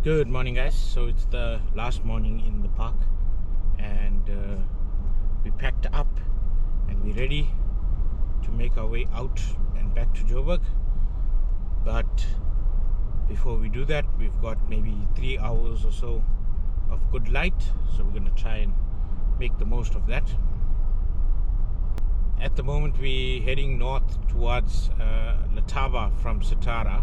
Good morning, guys. So it's the last morning in the park, and we packed up and we're ready to make our way out and back to Joburg. But before we do that, we've got maybe 3 hours or so of good light, so we're going to try and make the most of that. At the moment we're heading north towards Letaba from Satara,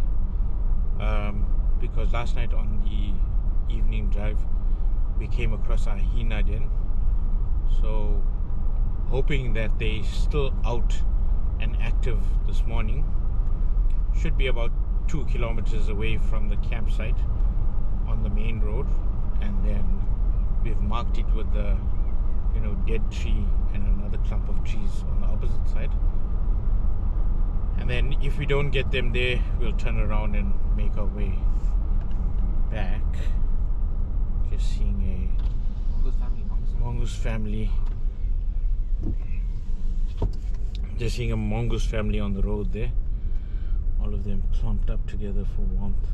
because last night on the evening drive we came across a hyena den, so hoping that they're still out and active this morning. Should be about 2 kilometers away from the campsite on the main road, and then we've marked it with the dead tree and another clump of trees on the opposite side. And then if we don't get them there, we'll turn around and make our way back. Just seeing a mongoose family. Just seeing a mongoose family on the road there. All of them clumped up together for warmth.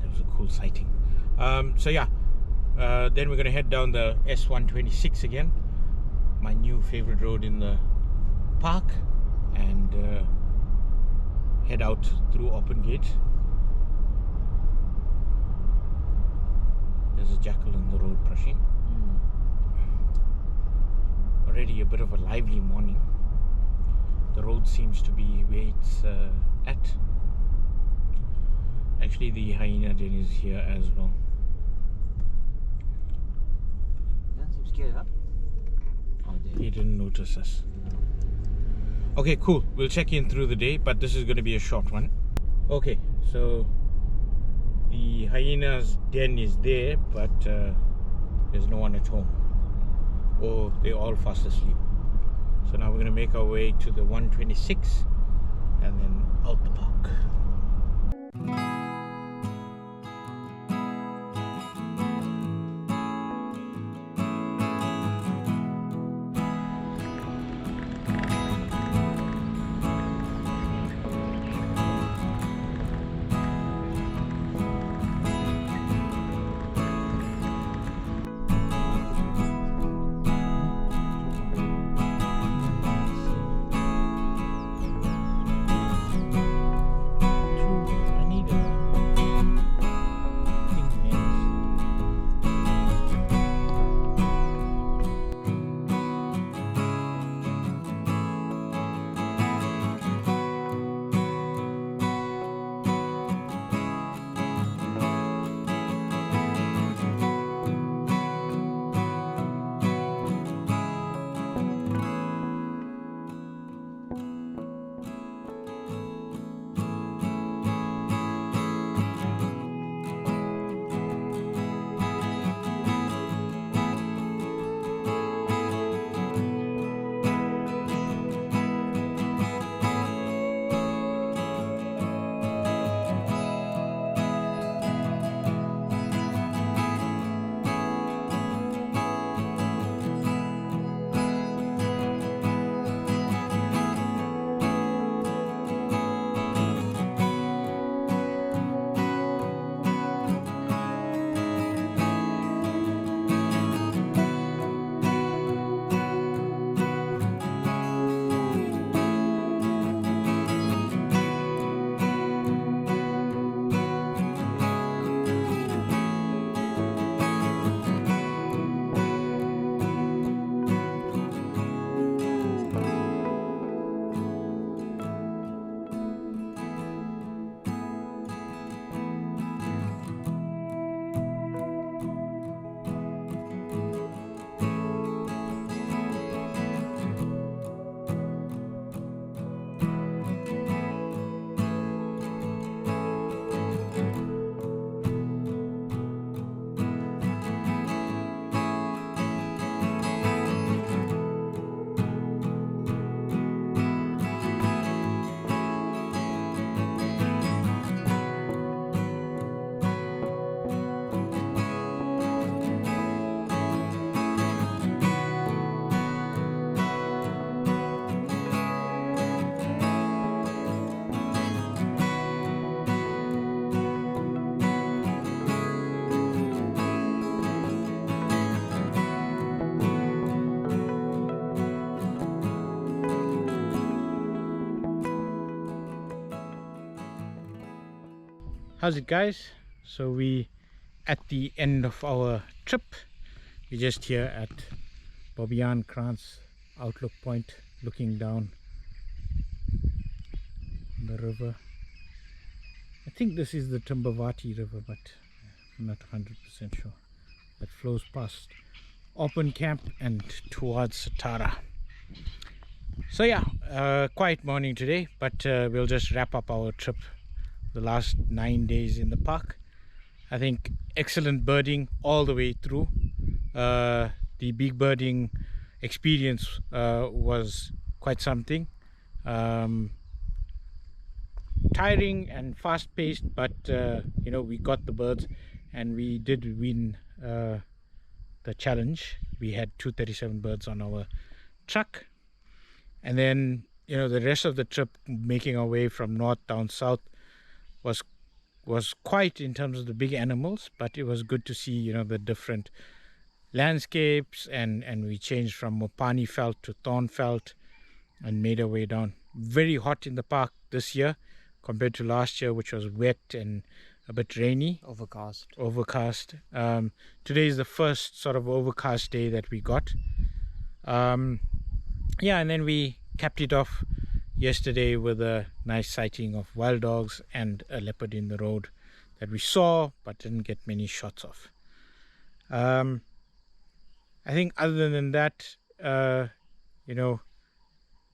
That was a cool sighting. So yeah, then we're going to head down the S126 again, my new favorite road in the park, and head out through Orpen Gate. There's a jackal on the road, Prasheen. Already a bit of a lively morning. The road seems to be where it's at. Actually, the hyena den is here as well. Doesn't seem scared, huh? Oh, He didn't notice us. Okay, cool. We'll check in through the day, but this is going to be a short one. Okay, so the hyena's den is there, but there's no one at home, or they're all fast asleep. So now we're going to make our way to the 126 and then out the park. How's it, guys? So we at the end of our trip. We're just here at Bobian Krantz Outlook Point, looking down the river. I think this is the Timbavati River, but I'm not 100% sure. That flows past Orpen camp and towards Satara. So yeah, quiet morning today, but we'll just wrap up our trip, the last 9 days in the park. I think excellent birding all the way through. The big birding experience was quite something. Tiring and fast-paced, but you know, we got the birds and we did win the challenge. We had 237 birds on our truck, and then, you know, the rest of the trip, making our way from north down south, was quite in terms of the big animals, but it was good to see, you know, the different landscapes, and we changed from Mopani Veld to Thorn Veld and made our way down. Very hot in the park this year compared to last year, which was wet and a bit rainy. Overcast. Today is the first sort of overcast day that we got. Yeah, and then we capped it off yesterday with a nice sighting of wild dogs and a leopard in the road that we saw but didn't get many shots of. I think other than that, you know,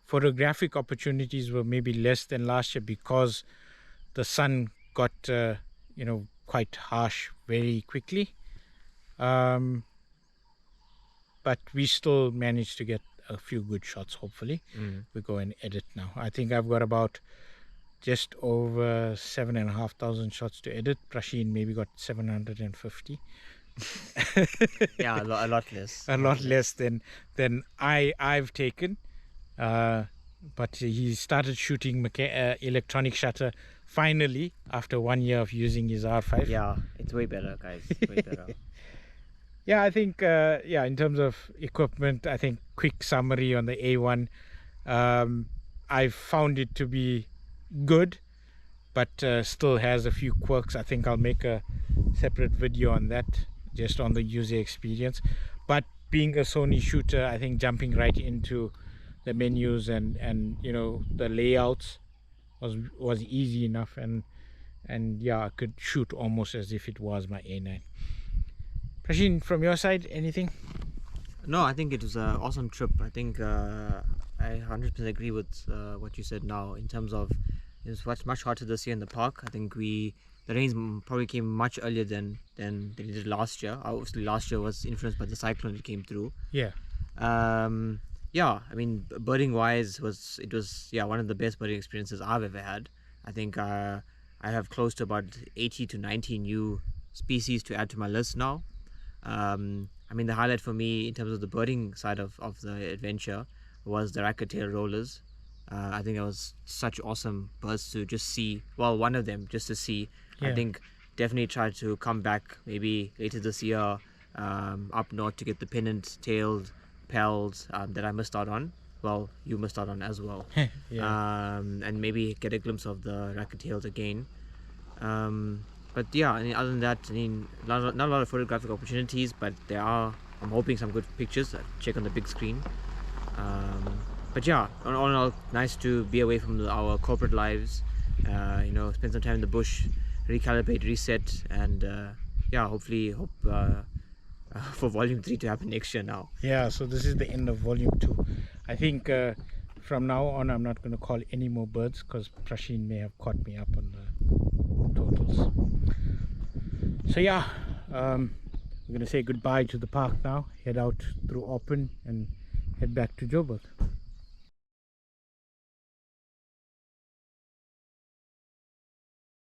photographic opportunities were maybe less than last year because the sun got you know, quite harsh very quickly, but we still managed to get a few good shots. Hopefully we go and edit now. I think I've got about just over 7,500 shots to edit. Prasheen maybe got 750. Yeah, a lot less. A lot less than I've taken, but he started shooting electronic shutter finally after 1 year of using his R5. Yeah, it's way better, guys. It's way better. Yeah, I think yeah, in terms of equipment, I think quick summary on the A1, I found it to be good, but still has a few quirks. I think I'll make a separate video on that, just on the user experience. But being a Sony shooter, I think jumping right into the menus and you know, the layouts was easy enough, and yeah, I could shoot almost as if it was my A9. Prasheen, from your side, anything? No, I think it was an awesome trip. I think I 100% agree with what you said now, in terms of it was much hotter this year in the park. I think the rains probably came much earlier than they did last year. Obviously last year was influenced by the cyclone that came through. Yeah. Yeah, I mean, birding wise, it was one of the best birding experiences I've ever had. I think I have close to about 80 to 90 new species to add to my list now. I mean, the highlight for me in terms of the birding side of the adventure was the racket-tail rollers. I think it was such awesome birds to just see. Well, one of them just to see. Yeah. I think definitely try to come back maybe later this year up north to get the pennant-tailed pals that I missed out on. Well, you missed out on as well. Yeah. And maybe get a glimpse of the racket-tails again. But yeah, I mean, other than that, I mean, not a lot of photographic opportunities, but there are, I'm hoping, some good pictures. Check on the big screen. But yeah, all in all, nice to be away from our corporate lives, you know, spend some time in the bush, recalibrate, reset, and yeah, hopefully hope for volume 3 to happen next year now. Yeah, so this is the end of volume 2. I think from now on I'm not going to call any more birds, because Prasheen may have caught me up on the totals. So yeah, we're going to say goodbye to the park now, head out through Orpen and head back to Joburg.